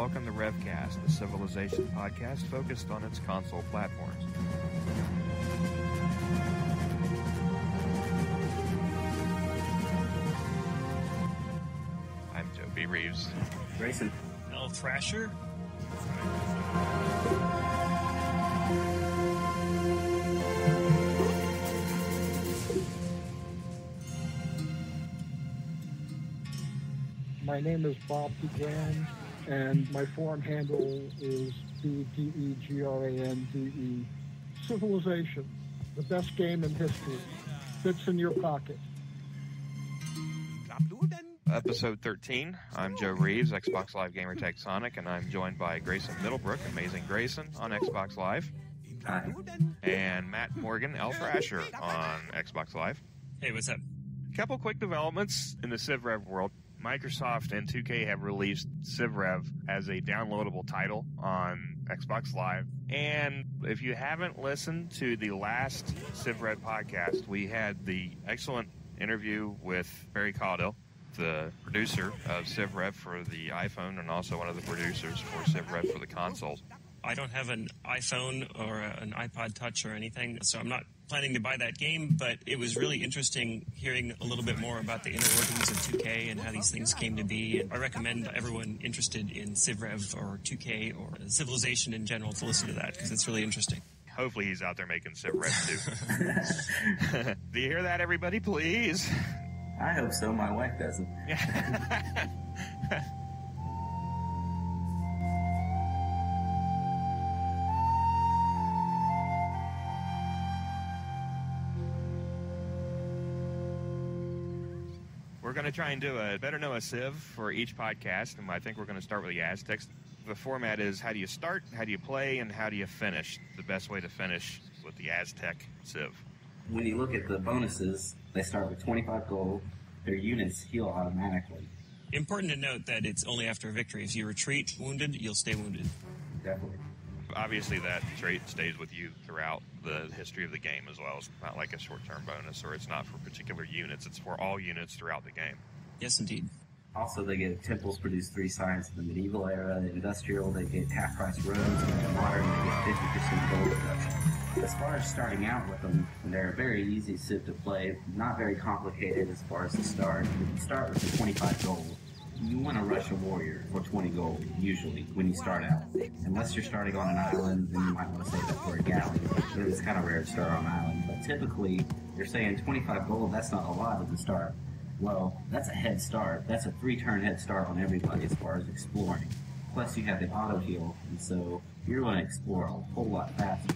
welcome to RevCast, the Civilization podcast focused on its console platforms. I'm Joe B. Reeves. Grayson. L. Thrasher. My name is Bob DeGrand, and my forum handle is BDEGRANDE. Civilization, the best game in history, fits in your pocket. Episode 13. I'm Joe Reeves, Xbox Live gamer tag Sonic, and I'm joined by Grayson Middlebrook, Amazing Grayson, on Xbox Live. Hi. And Matt Morgan, L. Thrasher, on Xbox Live. Hey, what's up? A couple quick developments in the Civ Rev world. Microsoft and 2K have released Civ Rev as a downloadable title on Xbox Live. And if you haven't listened to the last Civ Rev podcast, we had the excellent interview with Barry Caudill, the producer of Civ Rev for the iPhone and also one of the producers for Civ Rev for the consoles. I don't have an iPhone or an iPod Touch or anything, so I'm not planning to buy that game, but it was really interesting hearing a little bit more about the inner workings of 2K and how these things came to be. And I recommend everyone interested in Civ Rev or 2K or Civilization in general to listen to that, because it's really interesting. Hopefully he's out there making Civ Rev too. Do you hear that, everybody? Please. I hope so. My wife doesn't. We're going to try and do a Better Know a Civ for each podcast, and I think we're going to start with the Aztecs. The format is how do you start, how do you play, and how do you finish? The best way to finish with the Aztec Civ. When you look at the bonuses, they start with 25 gold. Their units heal automatically. Important to note that it's only after a victory. If you retreat wounded, you'll stay wounded. Definitely. Obviously, that trait stays with you throughout the history of the game as well. It's not like a short-term bonus, or it's not for particular units. It's for all units throughout the game. Yes, indeed. Also, they get temples produce 3 signs in the medieval era. The industrial, they get half-price roads, and in modern, they get 50% gold reduction. As far as starting out with them, they're very easy civ to play, not very complicated as far as the start. If you start with the 25 gold, you want to rush a warrior for 20 gold, usually, when you start out. Unless you're starting on an island, then you might want to save that for a galley. It's kind of rare to start on an island, but typically, you're saying 25 gold, that's not a lot at the start. Well, that's a head start. That's a 3-turn head start on everybody as far as exploring. Plus, you have the auto heal, and so you're going to explore a whole lot faster.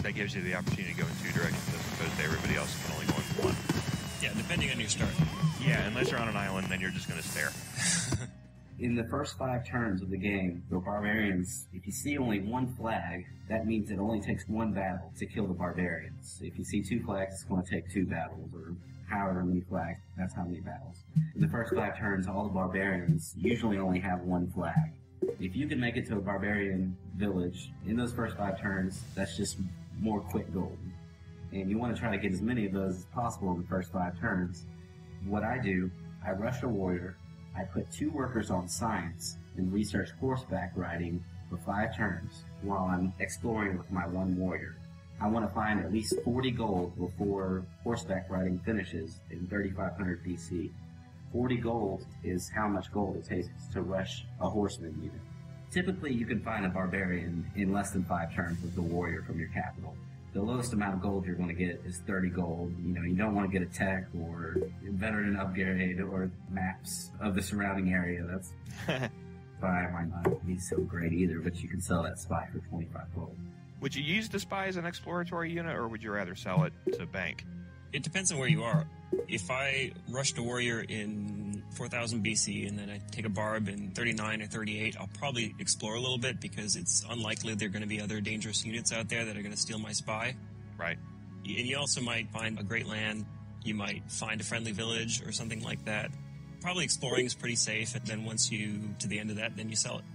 That gives you the opportunity to go in 2 directions as opposed to everybody else can only go in 1. Yeah, depending on your start. Yeah, unless you're on an island, then you're just going to stare. In the first 5 turns of the game, the barbarians, if you see only 1 flag, that means it only takes 1 battle to kill the barbarians. If you see 2 flags, it's going to take 2 battles, or however many flags, that's how many battles. In the first 5 turns, all the barbarians usually only have 1 flag. If you can make it to a barbarian village in those first 5 turns, that's just more quick gold. And you want to try to get as many of those as possible in the first 5 turns. What I do, I rush a warrior, I put 2 workers on science, and research horseback riding for 5 turns while I'm exploring with my 1 warrior. I want to find at least 40 gold before horseback riding finishes in 3500 BC. 40 gold is how much gold it takes to rush a horseman unit. Typically, you can find a barbarian in less than 5 turns with the warrior from your capital. The lowest amount of gold you're going to get is 30 gold. You know, you don't want to get a tech or veteran upgrade or maps of the surrounding area. That's spy might not be so great either, but you can sell that spy for 25 gold. Would you use the spy as an exploratory unit, or would you rather sell it to bank? It depends on where you are. If I rushed a warrior in 4000 BC and then I take a barb in 39 or 38, I'll probably explore a little bit because it's unlikely there are going to be other dangerous units out there that are going to steal my spy. Right. And you also might find a great land. You might find a friendly village or something like that. Probably exploring is pretty safe, and then once you to the end of that, then you sell it.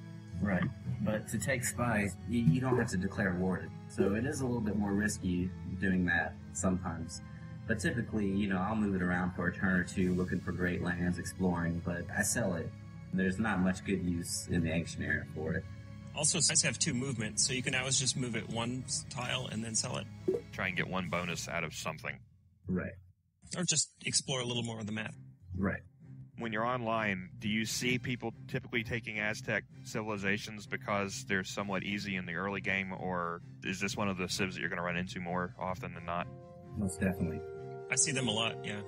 Right. But to take spies, you don't have to declare warded. So it is a little bit more risky doing that sometimes. But typically, you know, I'll move it around for a turn or 2, looking for great lands, exploring, but I sell it There's not much good use in the ancient era for it. Also, sites have 2 movements, so you can always just move it 1 tile and then sell it. Try and get 1 bonus out of something. Right. Or just explore a little more of the map. Right. When you're online, do you see people typically taking Aztec civilizations because they're somewhat easy in the early game, or is this one of the civs that you're going to run into more often than not? Most definitely. I see them a lot, yeah.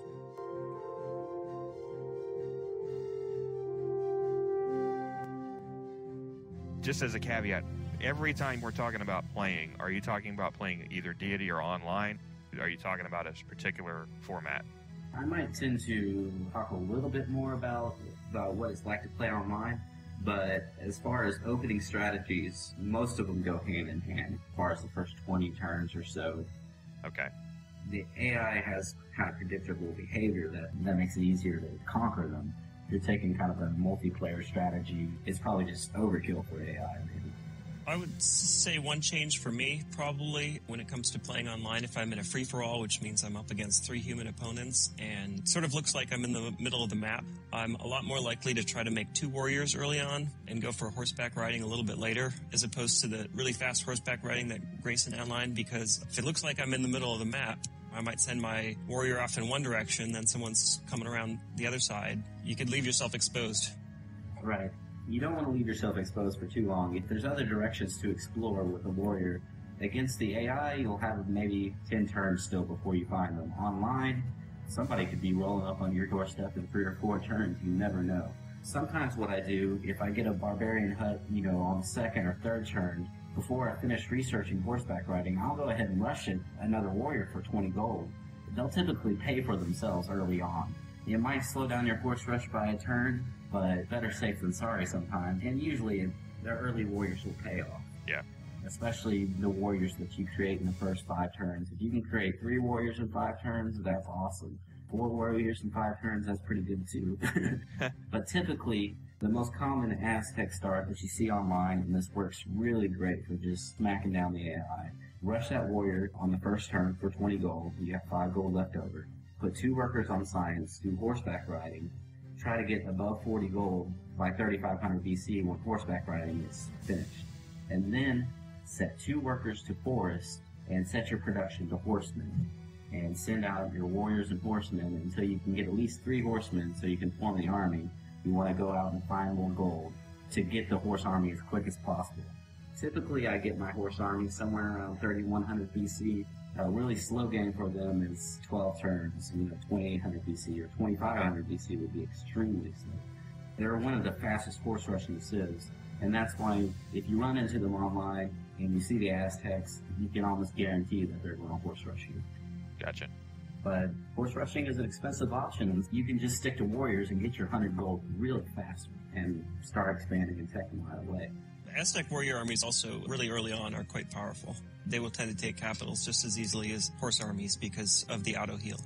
Just as a caveat, every time we're talking about playing, are you talking about playing either deity or online? Are you talking about a particular format? I might tend to talk a little bit more about what it's like to play online, but as far as opening strategies, most of them go hand in hand as far as the first 20 turns or so. Okay. The AI has kind of predictable behavior that makes it easier to conquer them. If you're taking kind of a multiplayer strategy, it's probably just overkill for AI, maybe. I would say one change for me, probably, when it comes to playing online, if I'm in a free-for-all, which means I'm up against 3 human opponents, and sort of looks like I'm in the middle of the map, I'm a lot more likely to try to make 2 warriors early on and go for horseback riding a little bit later, as opposed to the really fast horseback riding that Grayson outlined, because if it looks like I'm in the middle of the map, I might send my warrior off in one direction, then someone's coming around the other side. You could leave yourself exposed. Right. You don't want to leave yourself exposed for too long. If there's other directions to explore with a warrior, against the AI, you'll have maybe 10 turns still before you find them. Online, somebody could be rolling up on your doorstep in 3 or 4 turns. You never know. Sometimes what I do, if I get a barbarian hut, on the 2nd or 3rd turn, before I finish researching horseback riding, I'll go ahead and rush it another warrior for 20 gold. They'll typically pay for themselves early on. It might slow down your horse rush by a turn, but better safe than sorry sometimes. And usually, the early warriors will pay off. Yeah. Especially the warriors that you create in the first 5 turns. If you can create 3 warriors in 5 turns, that's awesome. 4 warriors in 5 turns, that's pretty good too. But typically, the most common Aztec start that you see online, and this works really great for just smacking down the AI. Rush that warrior on the first turn for 20 gold. You have 5 gold left over. Put 2 workers on science, do horseback riding. Try to get above 40 gold by 3500 BC when horseback riding is finished. And then set 2 workers to forest and set your production to horsemen. And send out your warriors and horsemen until you can get at least 3 horsemen so you can form the army. You want to go out and find more gold to get the horse army as quick as possible. Typically, I get my horse army somewhere around 3100 BC. A really slow game for them is 12 turns. 2800 BC or 2500 BC would be extremely slow. They're one of the fastest horse rushing civs, and that's why if you run into them online and you see the Aztecs, you can almost guarantee that they're going to horse rush you. Gotcha. But horse rushing is an expensive option. You can just stick to warriors and get your 100 gold really fast and start expanding and taking right away. The Aztec warrior armies also really early on are quite powerful. They will tend to take capitals just as easily as horse armies because of the auto heal.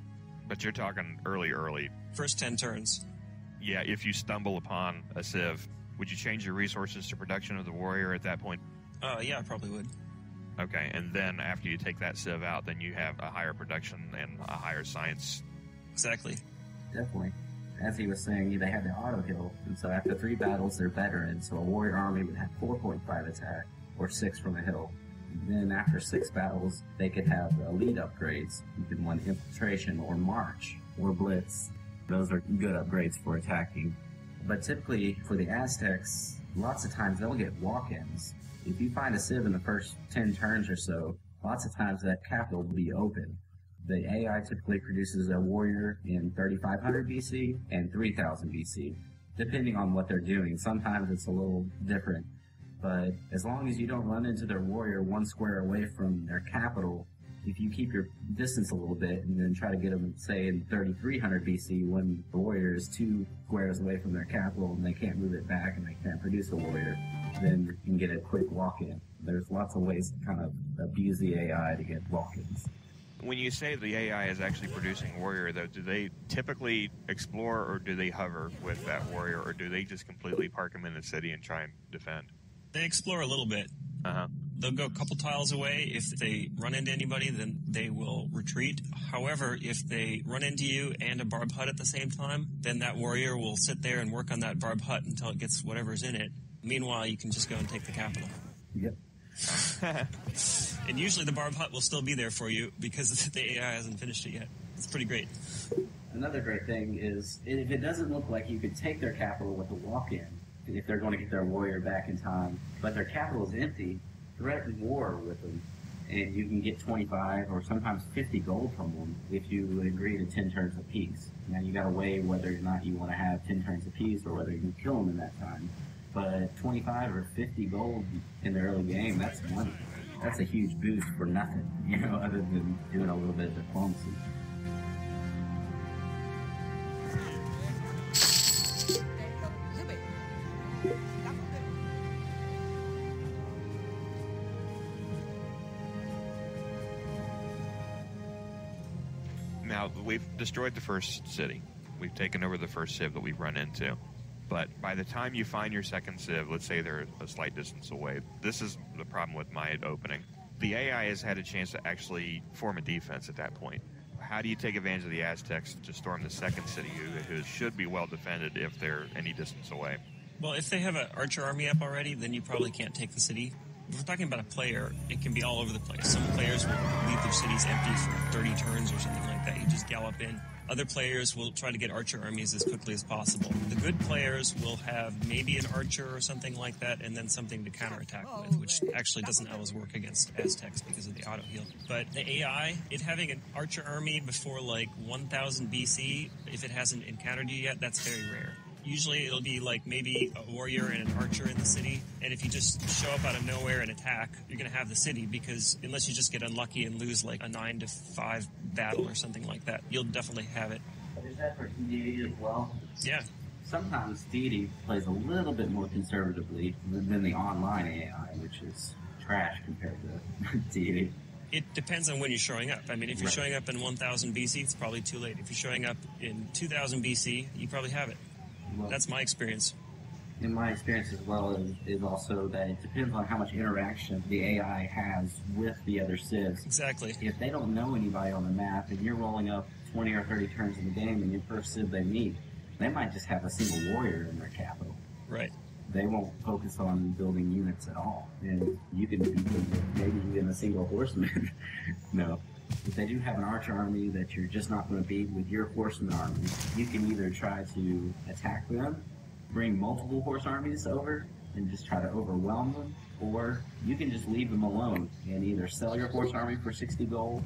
But you're talking early. First 10 turns. Yeah, if you stumble upon a civ, would you change your resources to production of the warrior at that point? Yeah, I probably would. Okay, and then after you take that civ out, then you have a higher production and a higher science. Exactly. Definitely. As he was saying, they had the auto heal, and so after 3 battles, they're veterans. So a warrior army would have 4.5 attack, or 6 from a hill. And then after 6 battles, they could have elite upgrades. You can want infiltration, or march, or blitz. Those are good upgrades for attacking. But typically, for the Aztecs, lots of times they'll get walk-ins. If you find a civ in the first 10 turns or so, lots of times that capital will be open. The AI typically produces a warrior in 3500 BC and 3000 BC, depending on what they're doing. Sometimes it's a little different, but as long as you don't run into their warrior 1 square away from their capital, if you keep your distance a little bit and then try to get them, say, in 3300 BC when the warrior is 2 squares away from their capital and they can't move it back and they can't produce a warrior, then you can get a quick walk-in. There's lots of ways to kind of abuse the AI to get walk-ins. When you say the AI is actually producing warrior, though, do they typically explore or do they hover with that warrior, or do they just completely park them in the city and try and defend? They explore a little bit. Uh-huh. They'll go a couple tiles away. If they run into anybody, then they will retreat. However, if they run into you and a barb hut at the same time, then that warrior will sit there and work on that barb hut until it gets whatever's in it. Meanwhile, you can just go and take the capital. Yep. And usually the barb hut will still be there for you because the AI hasn't finished it yet. It's pretty great. Another great thing is, if it doesn't look like you could take their capital with a walk-in, if they're going to get their warrior back in time, but their capital is empty, threaten war with them, and you can get 25 or sometimes 50 gold from them if you agree to 10 turns apiece. Now you got to weigh whether or not you want to have 10 turns apiece or whether you can kill them in that time. But 25 or 50 gold in the early game, that's money. That's a huge boost for nothing, other than doing a little bit of diplomacy. Now, we've destroyed the first city. We've taken over the first civ that we've run into. But by the time you find your second civ, let's say they're a slight distance away, this is the problem with my opening. The AI has had a chance to actually form a defense at that point. How do you take advantage of the Aztecs to storm the second city, who should be well defended if they're any distance away? Well, if they have an archer army up already, then you probably can't take the city. If we're talking about a player, it can be all over the place. Some players will leave their cities empty for 30 turns or something like that. You just gallop in. Other players will try to get archer armies as quickly as possible. The good players will have maybe an archer or something like that, and then something to counterattack with, which actually doesn't always work against Aztecs because of the auto heal. But the AI, it having an archer army before like 1000 BC, if it hasn't encountered you yet, that's very rare. Usually it'll be like maybe a warrior and an archer in the city, and if you just show up out of nowhere and attack, you're going to have the city, because unless you just get unlucky and lose like a 9-5 battle or something like that, you'll definitely have it. Is that for deity as well? Yeah. Sometimes deity plays a little bit more conservatively than the online AI, which is trash compared to deity. It depends on when you're showing up. I mean, if you're showing up in 1000 BC, it's probably too late. If you're showing up in 2000 BC, you probably have it. Well, that's my experience. In my experience as well is also that it depends on how much interaction the AI has with the other civs. Exactly. If they don't know anybody on the map and you're rolling up 20 or 30 turns in the game and your first civ they meet, they might just have a single warrior in their capital. Right. They won't focus on building units at all. And you can beat them with maybe even a single horseman. No. If they do have an archer army that you're just not going to beat with your horseman army, you can either try to attack them, bring multiple horse armies over, and just try to overwhelm them, or you can just leave them alone and either sell your horse army for 60 gold,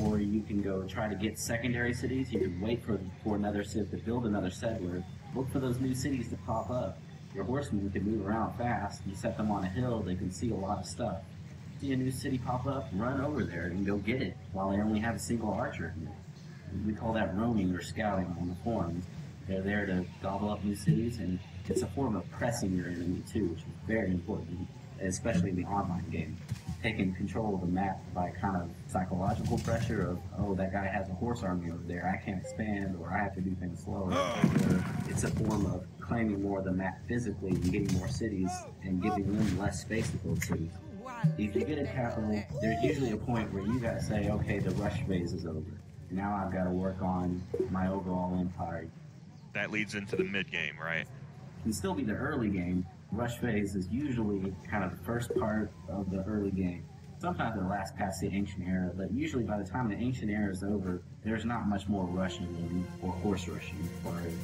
or you can go try to get secondary cities. You can wait for another civ to build another settler, look for those new cities to pop up. Your horsemen can move around fast. You set them on a hill, they can see a lot of stuff. See a new city pop up, run over there and go get it while they only have a single archer in it. We call that roaming or scouting on the forums. They're there to gobble up new cities, and it's a form of pressing your enemy too, which is very important, especially in the online game. Taking control of the map by kind of psychological pressure of, oh, that guy has a horse army over there, I can't expand, or I have to do things slower. Or it's a form of claiming more of the map physically and getting more cities and giving them less space to build cities. If you get a capital, there's usually a point where you gotta say, okay, the rush phase is over. Now I've got to work on my overall empire. That leads into the mid-game, right? It can still be the early game. Rush phase is usually kind of the first part of the early game. Sometimes it lasts past the ancient era, but usually by the time the ancient era is over, there's not much more rushing or horse rushing,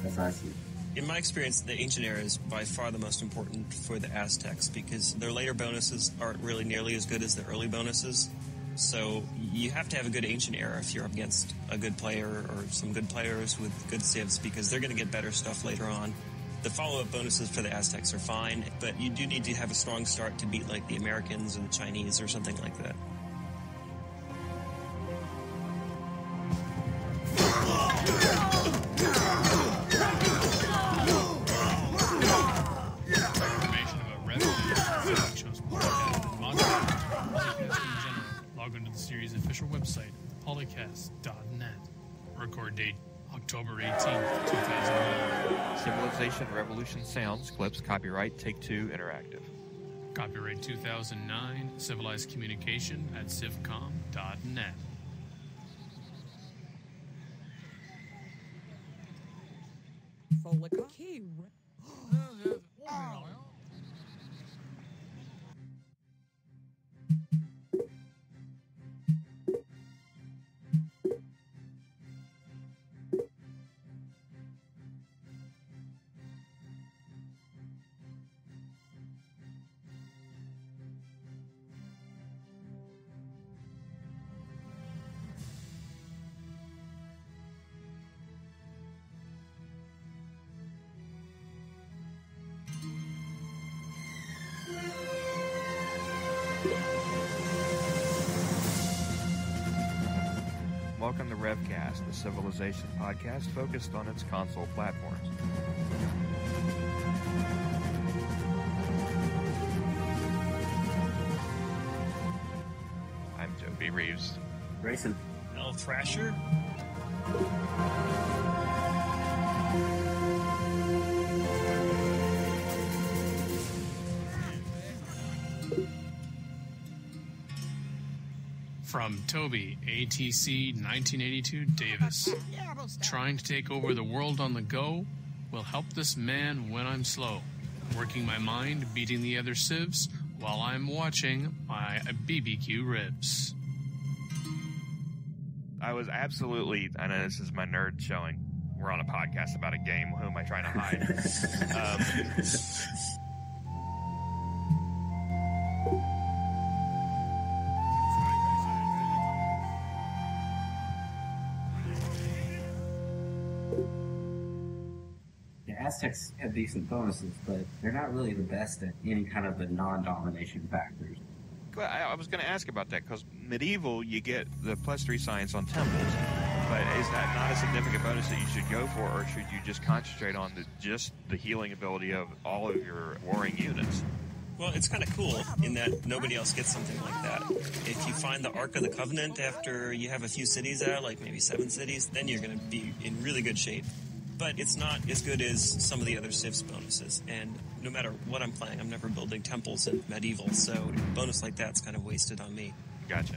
as I see it. In my experience, the ancient era is by far the most important for the Aztecs because their later bonuses aren't really nearly as good as the early bonuses. So you have to have a good ancient era if you're up against a good player or some good players with good civs, because they're going to get better stuff later on. The follow-up bonuses for the Aztecs are fine, but you do need to have a strong start to beat like the Americans or the Chinese or something like that. Information about Rev, shows, and manga, log on to the series' official website, polycast.net. Record date October 18th, 2009. Civilization Revolution Sounds, clips, copyright Take-Two Interactive. Copyright 2009, Civilized Communication at civcom.net. Welcome to RevCast, the Civilization podcast focused on its console platforms. I'm Toby Reeves. Grayson. El Thrasher. From Toby, ATC 1982 Davis. Trying to take over the world on the go will help this man when I'm slow. Working my mind, beating the other civs, while I'm watching my BBQ ribs. I was absolutely, I know this is my nerd showing. We're on a podcast about a game. Who am I trying to hide? Aztecs have decent bonuses, but they're not really the best at any kind of the non-domination factors. Well, I was going to ask about that, because medieval, you get the +3 science on temples, but is that not a significant bonus that you should go for, or should you just concentrate on just the healing ability of all of your warring units? Well, it's kind of cool in that nobody else gets something like that. If you find the Ark of the Covenant after you have a few cities out, like maybe 7 cities, then you're going to be in really good shape. But it's not as good as some of the other Civs bonuses. And no matter what I'm playing, I'm never building temples in medieval, so a bonus like that's kind of wasted on me. Gotcha.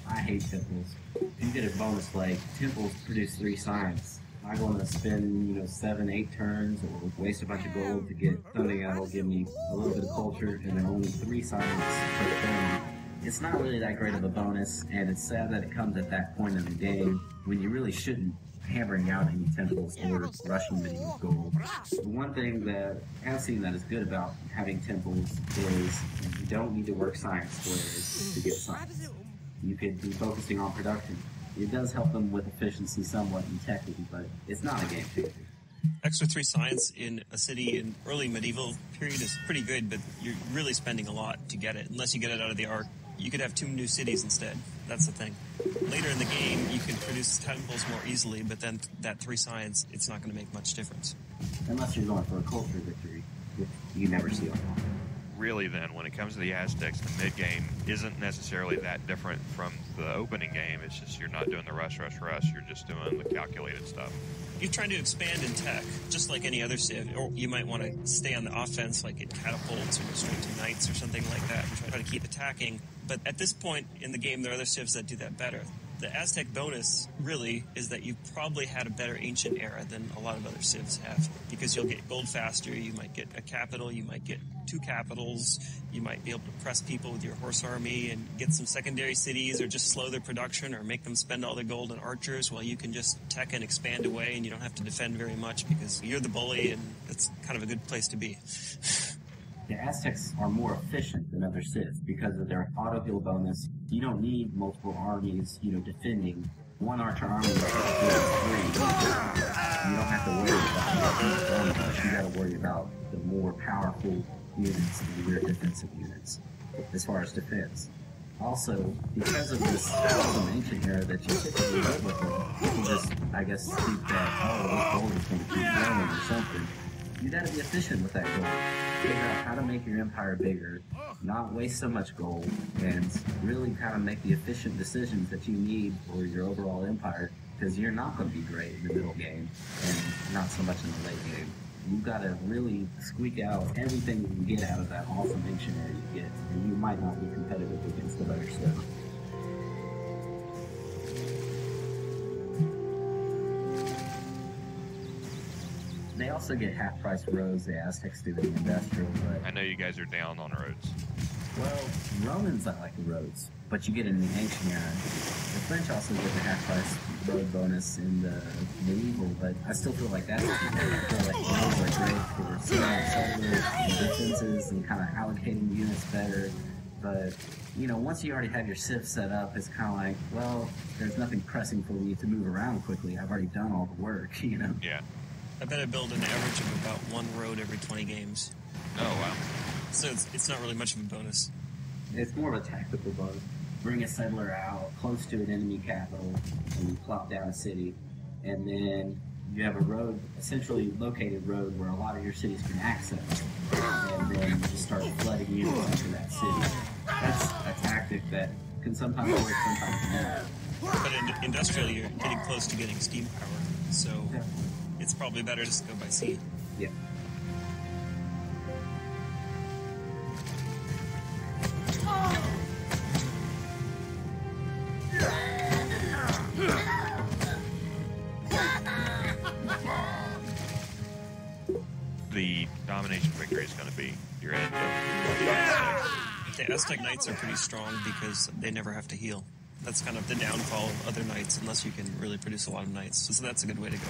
I hate temples. If you get a bonus like temples produce 3 science, I'm going to spend, 7, 8 turns or waste a bunch of gold to get something that'll give me a little bit of culture and then only 3 science per turn. It's not really that great of a bonus, and it's sad that it comes at that point in the game when you really shouldn't hammering out any temples or rushing medieval gold. The one thing that I've seen that is good about having temples is you don't need to work science squares to get science. You could be focusing on production. It does help them with efficiency somewhat in technique, but it's not a game changer. Extra 3 science in a city in early medieval period is pretty good, but you're really spending a lot to get it, unless you get it out of the Ark. You could have 2 new cities instead. That's the thing. Later in the game, you can produce temples more easily, but then that 3 science, it's not going to make much difference. Unless you're going for a culture victory, which you never see on that. Really, then, when it comes to the Aztecs, the mid-game isn't necessarily that different from the opening game. It's just you're not doing the rush. You're just doing the calculated stuff. You're trying to expand in tech, just like any other Civ, or you might want to stay on the offense, like get catapults or go straight to knights or something like that, and try to keep attacking. But at this point in the game, there are other Civs that do that better. The Aztec bonus, really, is that you probably had a better ancient era than a lot of other Civs have, because you'll get gold faster, you might get a capital, you might get 2 capitals, you might be able to press people with your horse army and get some secondary cities, or just slow their production, or make them spend all their gold on archers, while you can just tech and expand away, and you don't have to defend very much, because you're the bully, and it's kind of a good place to be. The Aztecs are more efficient than other Civs because of their auto-heal bonus. You don't need multiple armies, defending. 1 archer army is 3. You don't have to worry about that. You got to worry about the more powerful units and your defensive units as far as defense. Also, because of this awesome ancient era that you typically live with them, you can just, think that, this gold is going to keep growing or something. You got to be efficient with that gold. Figure out how to make your empire bigger, not waste so much gold, and really kind of make the efficient decisions that you need for your overall empire, because you're not going to be great in the middle game, and not so much in the late game. You've got to really squeak out everything you can get out of that awesome ancient area you get, and you might not be competitive against the better stuff. They also get half-price roads, the Aztecs do in the industrial, but... I know you guys are down on roads. Well, Romans I like the roads, but you get in the ancient era. The French also get the half-price road bonus in the medieval, but I still feel like that's... I feel like roads are great for settlers and defenses and kind of allocating units better, but... You know, once you already have your Civ set up, it's kind of like, well, there's nothing pressing for me to move around quickly. I've already done all the work, you know? Yeah. I bet I build an average of about one road every 20 games. Oh, wow. So it's not really much of a bonus. It's more of a tactical bonus. Bring a settler out close to an enemy capital and you plop down a city. And then you have a road, a centrally located road where a lot of your cities can access. And then you just start flooding units into that city. That's a tactic that can sometimes work, sometimes not. But in industrial, you're getting close to getting steam power. So... Yeah. It's probably better just to go by sea. Yeah. The domination victory is going to be your end of the Aztecs. The Aztec Knights are pretty strong because they never have to heal. That's kind of the downfall of other knights, unless you can really produce a lot of knights. So that's a good way to go.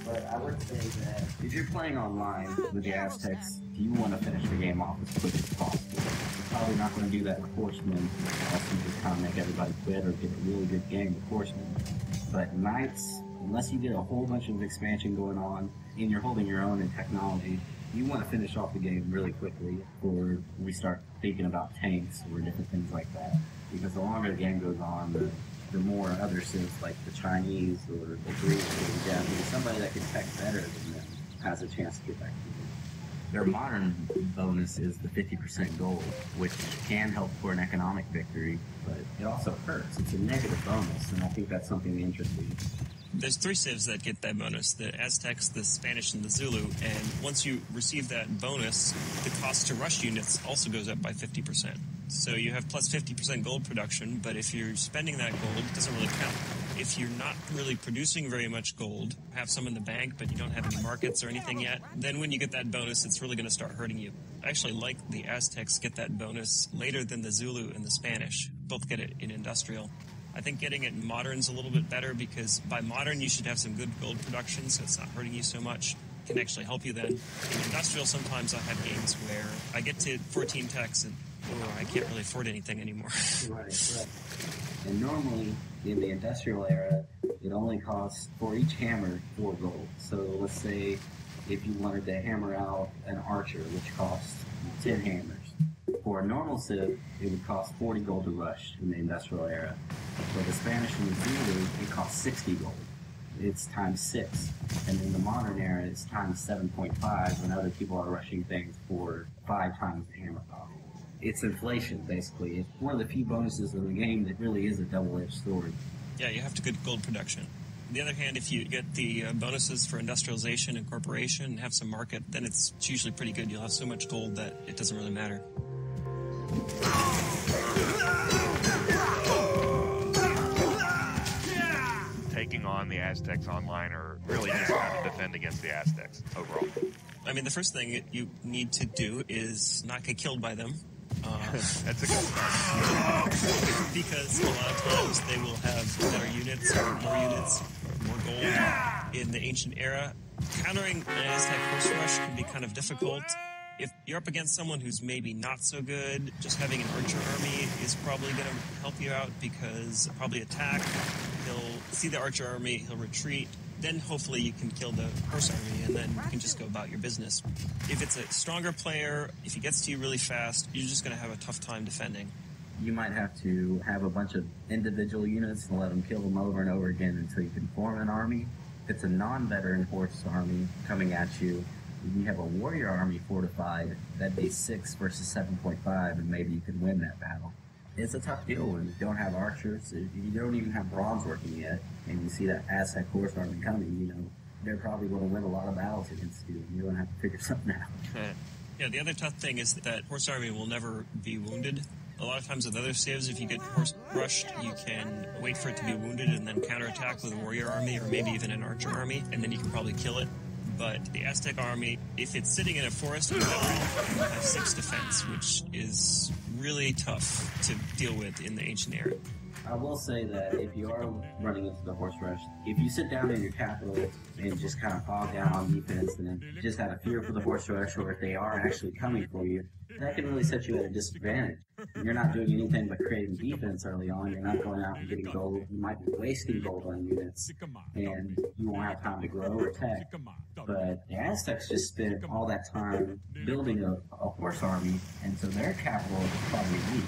But I would say that if you're playing online with the Aztecs, you want to finish the game off as quick as possible. You're probably not going to do that with Horsemen, unless you just kind of make everybody quit or get a really good game with Horsemen. But Knights, unless you get a whole bunch of expansion going on and you're holding your own in technology, you want to finish off the game really quickly before we start thinking about tanks or different things like that. Because the longer the game goes on, the more other civs like the Chinese or the Greeks or the Japanese, somebody that can tech better than them has a chance to get back to them. Their modern bonus is the 50% gold, which can help for an economic victory, but it also hurts. It's a negative bonus, and I think that's something interesting. There's 3 civs that get that bonus, the Aztecs, the Spanish, and the Zulu, and once you receive that bonus, the cost to rush units also goes up by 50%. So you have plus 50% gold production, but if you're spending that gold, it doesn't really count. If you're not really producing very much gold, have some in the bank, but you don't have any markets or anything yet, then when you get that bonus, it's really going to start hurting you. I actually like the Aztecs get that bonus later than the Zulu and the Spanish. Both get it in industrial. I think getting it in modern's a little bit better because by modern you should have some good gold production, so it's not hurting you so much. It can actually help you then. In industrial, sometimes I have games where I get to 14 techs and I can't really afford anything anymore. Right. And normally, in the industrial era, it only costs, for each hammer, 4 gold. So let's say if you wanted to hammer out an archer, which costs 10 hammers. For a normal civ, it would cost 40 gold to rush in the industrial era. For the Spanish and the Zulu, it costs 60 gold. It's times 6. And in the modern era, it's times 7.5 when other people are rushing things for 5 times the hammer cost. It's inflation, basically. It's one of the few bonuses in the game that really is a double-edged sword. Yeah, you have to get gold production. On the other hand, if you get the bonuses for industrialization and corporation and have some market, then it's usually pretty good. You'll have so much gold that it doesn't really matter. Taking on the Aztecs online or really just how to defend against the Aztecs overall? I mean, the first thing you need to do is not get killed by them. That's a good start. Because a lot of times they will have better units or more gold. In the ancient era, countering an Aztec horse rush can be kind of difficult. If you're up against someone who's maybe not so good, just having an archer army is probably going to help you out because probably attack, he'll see the archer army, he'll retreat, then hopefully you can kill the horse army and then you can just go about your business. If it's a stronger player, if he gets to you really fast, you're just going to have a tough time defending. You might have to have a bunch of individual units and let them kill them over and over again until you can form an army. If it's a non-veteran horse army coming at you, you have a warrior army fortified, that'd be 6 versus 7.5, and maybe you can win that battle. It's a tough deal when you don't have archers, you don't even have bronze working yet, and you see that Aztec horse army coming, they're probably going to win a lot of battles against you, and you're going to have to figure something out. Yeah, the other tough thing is that horse army will never be wounded. A lot of times with other civs, if you get horse rushed, you can wait for it to be wounded and then counterattack with a warrior army or maybe even an archer army, and then you can probably kill it. But the Aztec army, if it's sitting in a forest or whatever, you have 6 defense, which is really tough to deal with in the ancient era. I will say that if you are running into the horse rush, if you sit down in your capital and just kind of bog down on defense and then just out of fear for the horse rush, or if they are actually coming for you, that can really set you at a disadvantage. You're not doing anything but creating defense early on. You're not going out and getting gold. You might be wasting gold on units, and you won't have time to grow or tech. But the Aztecs just spent all that time building a horse army, and so their capital is probably weak.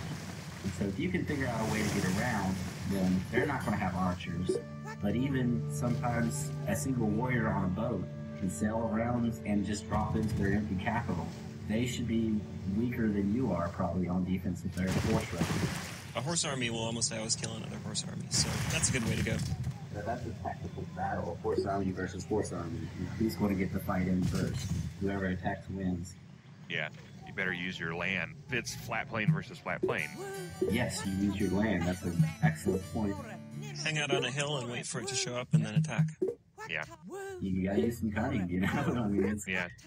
And so if you can figure out a way to get around, then they're not going to have archers. But even sometimes a single warrior on a boat can sail around and just drop into their empty capital. They should be weaker than you are probably on defense if they're force rushing. A horse army will almost always kill another horse army, so that's a good way to go. So that's a tactical battle, horse army versus horse army. Who's going to get the fight in first? Whoever attacks wins. Yeah. Better use your land. If it's flat plain versus flat plain. Yes, you use your land. That's an excellent point. Hang out on a hill and wait for it to show up and then attack. Yeah. You gotta use some cunning, you know? I mean,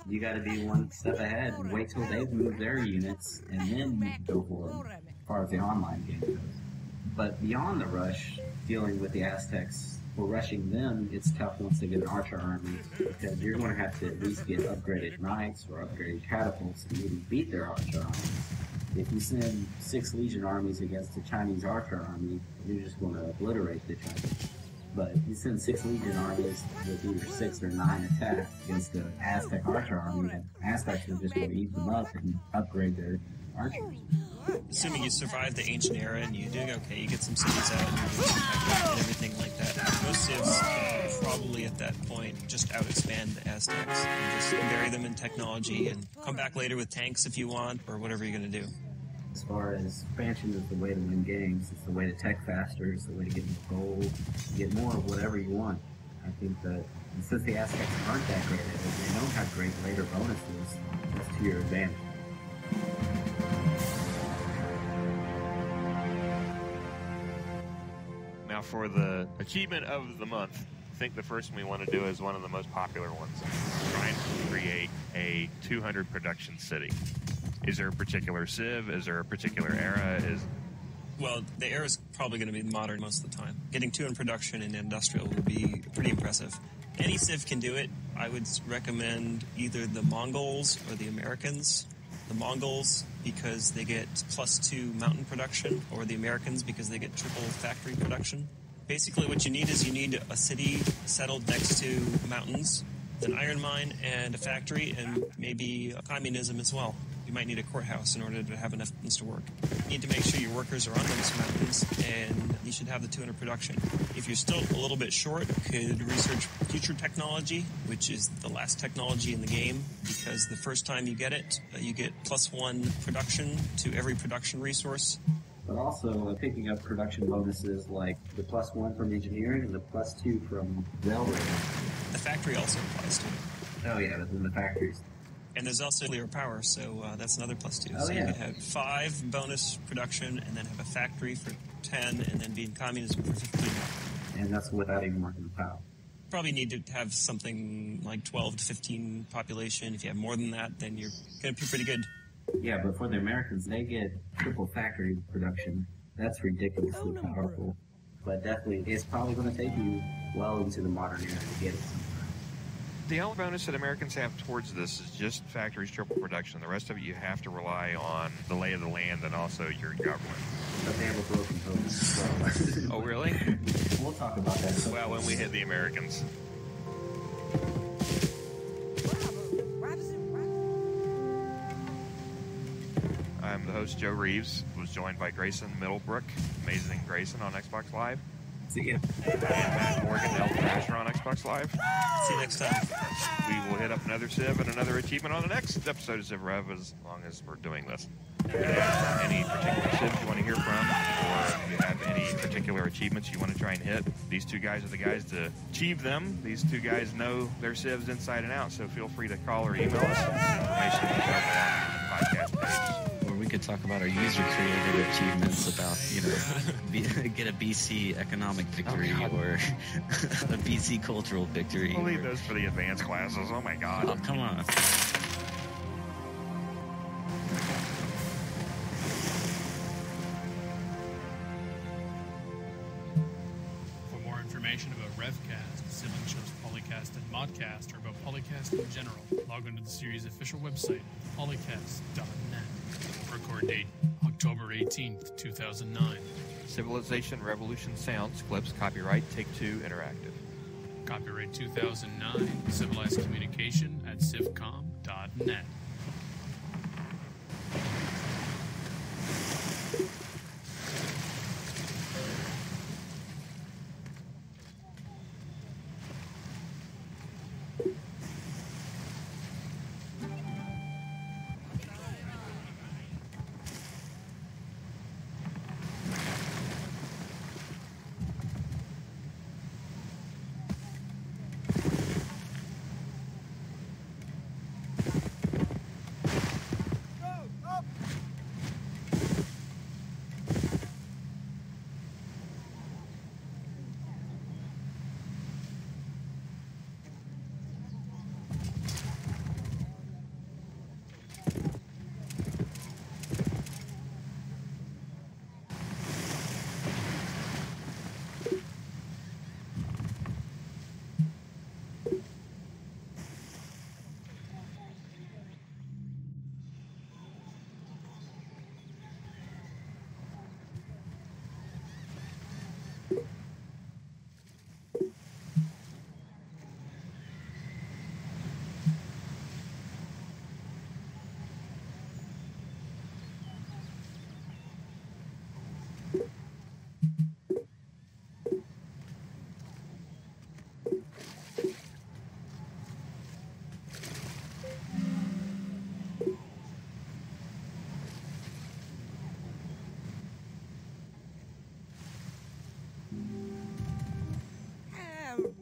you gotta be one step ahead and wait till they've moved their units and then go for them, as far as the online game goes. But beyond the rush, dealing with the Aztecs, for rushing them, it's tough once they get an archer army, because you're going to have to at least get upgraded knights or upgraded catapults to even beat their archer armies. If you send 6 legion armies against a Chinese archer army, you're just going to obliterate the Chinese. But if you send 6 legion armies with either 6 or 9 attacks against the Aztec archer army, then Aztecs are just going to eat them up and upgrade their archers. Assuming you survive the ancient era and you're doing okay, you get some cities out and everything like that. Most civs probably at that point just out-expand the Aztecs and just bury them in technology and come back later with tanks if you want or whatever you're going to do. As far as expansion is the way to win games, it's the way to tech faster, it's the way to get more gold, get more of whatever you want. I think that since the Aztecs aren't that great at it, they don't have great later bonuses, that's to your advantage. Now for the achievement of the month, I think the first one we want to do is one of the most popular ones. Trying to create a 200 production city. Is there a particular civ? Is there a particular era? Well, the era is probably going to be modern most of the time. Getting 2 in production in industrial would be pretty impressive. Any civ can do it. I would recommend either the Mongols or the Americans. The Mongols because they get +2 mountain production, or the Americans because they get triple factory production. Basically what you need is you need a city settled next to mountains, an iron mine and a factory, and maybe communism as well. You might need a courthouse in order to have enough things to work. You need to make sure your workers are on those mountains, and you should have the 200 production. If you're still a little bit short, could research future technology, which is the last technology in the game, because the first time you get it, you get +1 production to every production resource. But also picking up production bonuses like the +1 from engineering and the +2 from railroad. The factory also applies to it. Oh yeah, but then the factories. And there's also nuclear power, so that's another +2. Oh, so yeah. you could have 5 bonus production, and then have a factory for 10, and then be in communism for 15. And that's without even working the power. Probably need to have something like 12 to 15 population. If you have more than that, then you're going to be pretty good. Yeah, but for the Americans, they get triple factory production. That's ridiculously powerful. But definitely, it's probably going to take you well into the modern era to get it sometime. The only bonus that Americans have towards this is just factories triple production. The rest of it you have to rely on the lay of the land and also your government. But they have a broken bonus as well. Oh, really? We'll talk about that. Well, when we hit the Americans. I'm the host, Joe Reeves. Was joined by Grayson Middlebrook, Amazing Grayson on Xbox Live. See ya. And Matt Morgan, El Thrasher on Xbox Live. See you next time. We will hit up another Civ and another achievement on the next episode of Civ Rev as long as we're doing this. If you have any particular Civs you want to hear from, or if you have any particular achievements you want to try and hit, these two guys are the guys to achieve them. These two guys know their Civs inside and out, so feel free to call or email us. Information is on the podcast page. Or we could talk about our user-created achievements about, get a BC economic victory or a BC cultural victory. We'll leave those for the advanced classes. Oh my god. Oh, come on. For more information about RevCast, Sibling Shows Polycast, and Modcast, or about Polycast in general, log on to the series' official website, polycast.net. Record date, October 18th, 2009. Civilization Revolution Sounds, clips, copyright, Take-Two Interactive. Copyright 2009, Civilized Communication at civcom.net.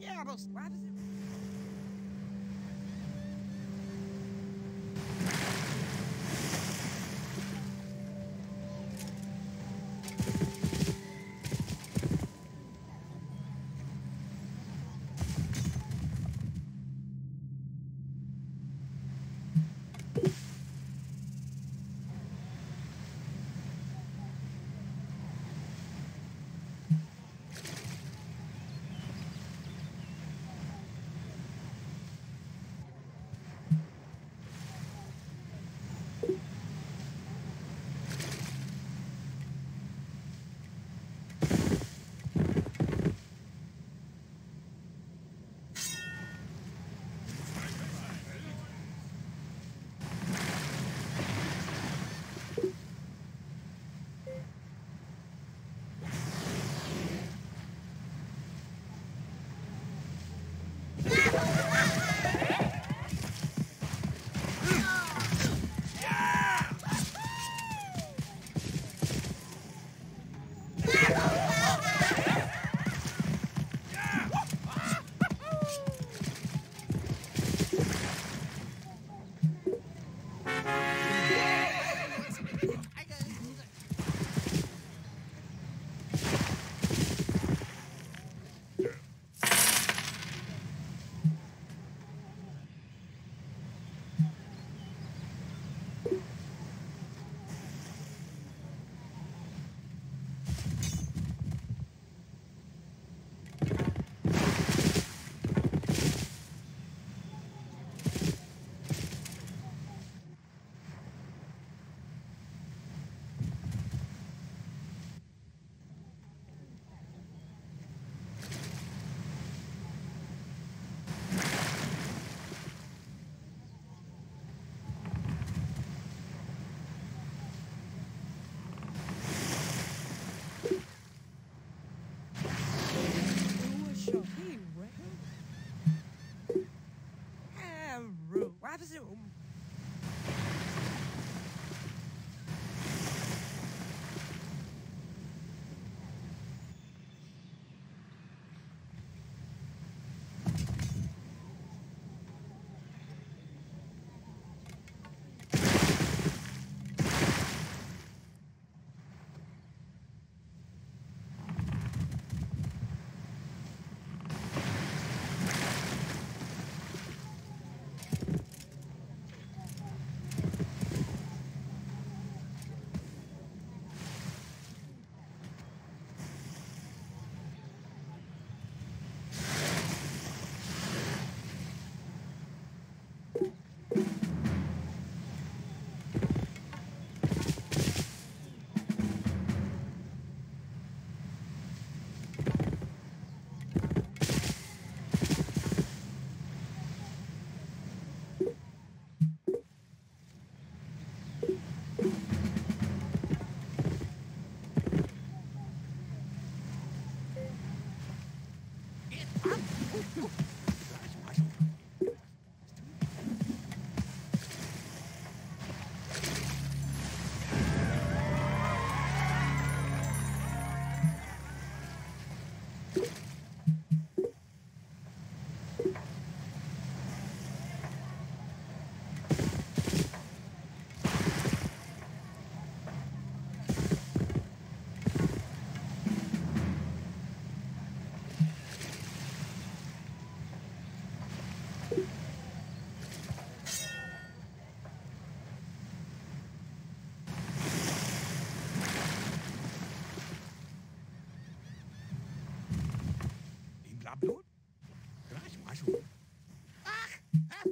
Why does it...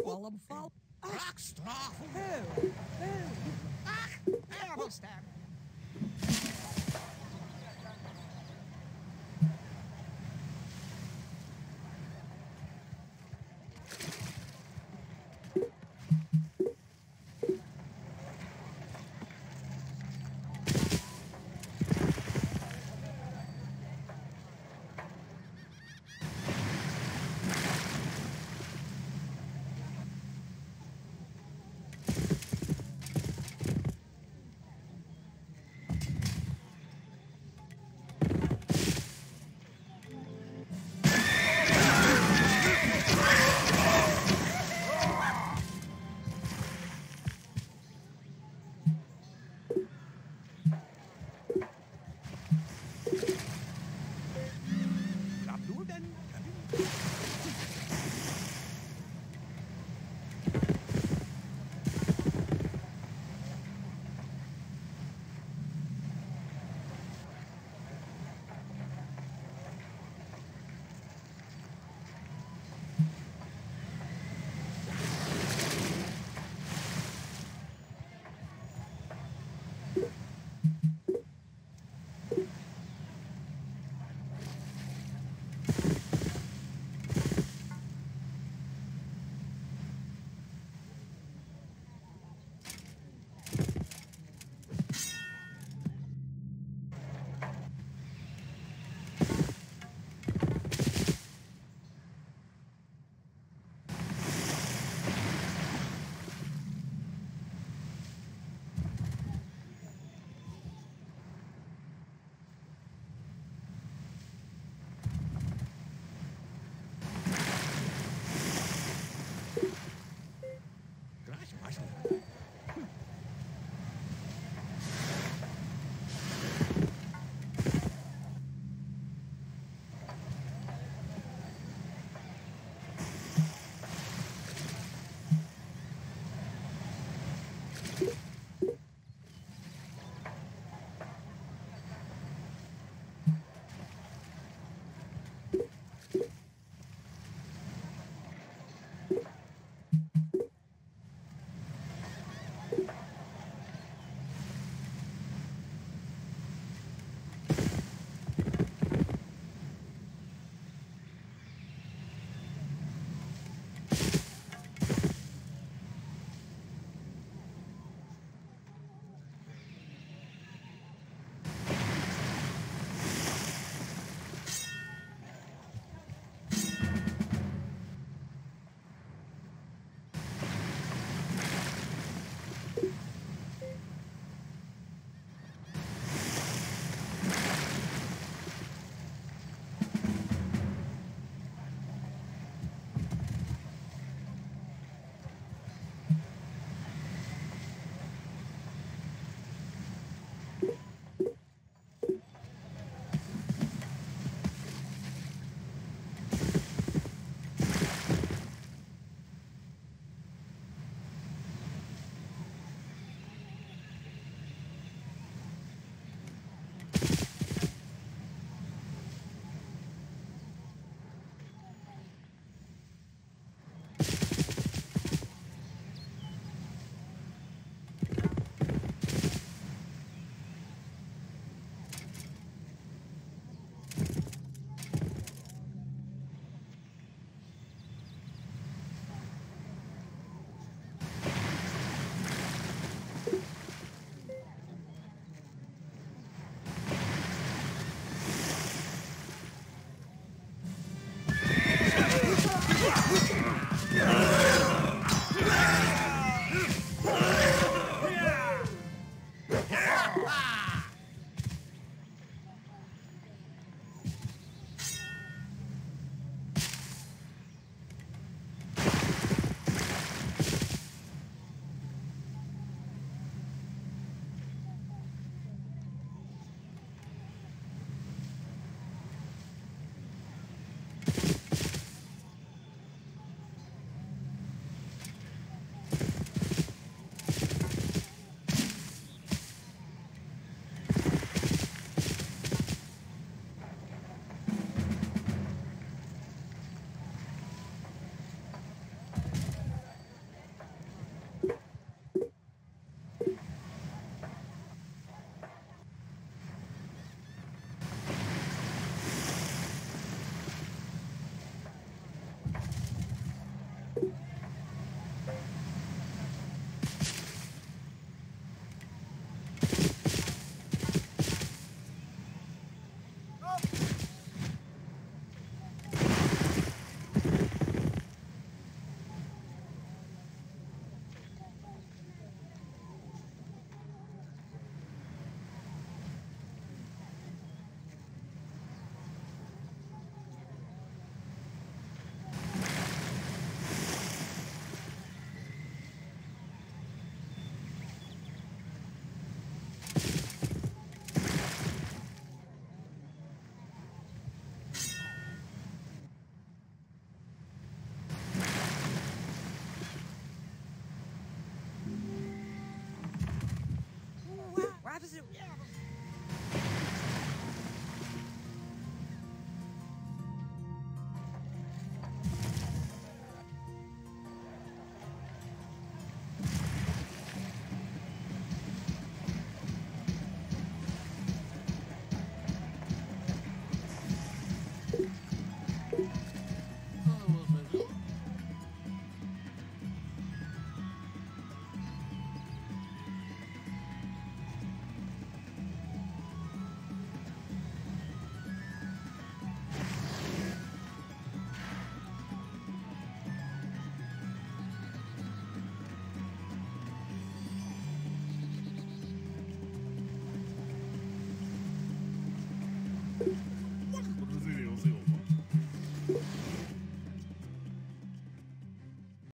Well, I'm fall.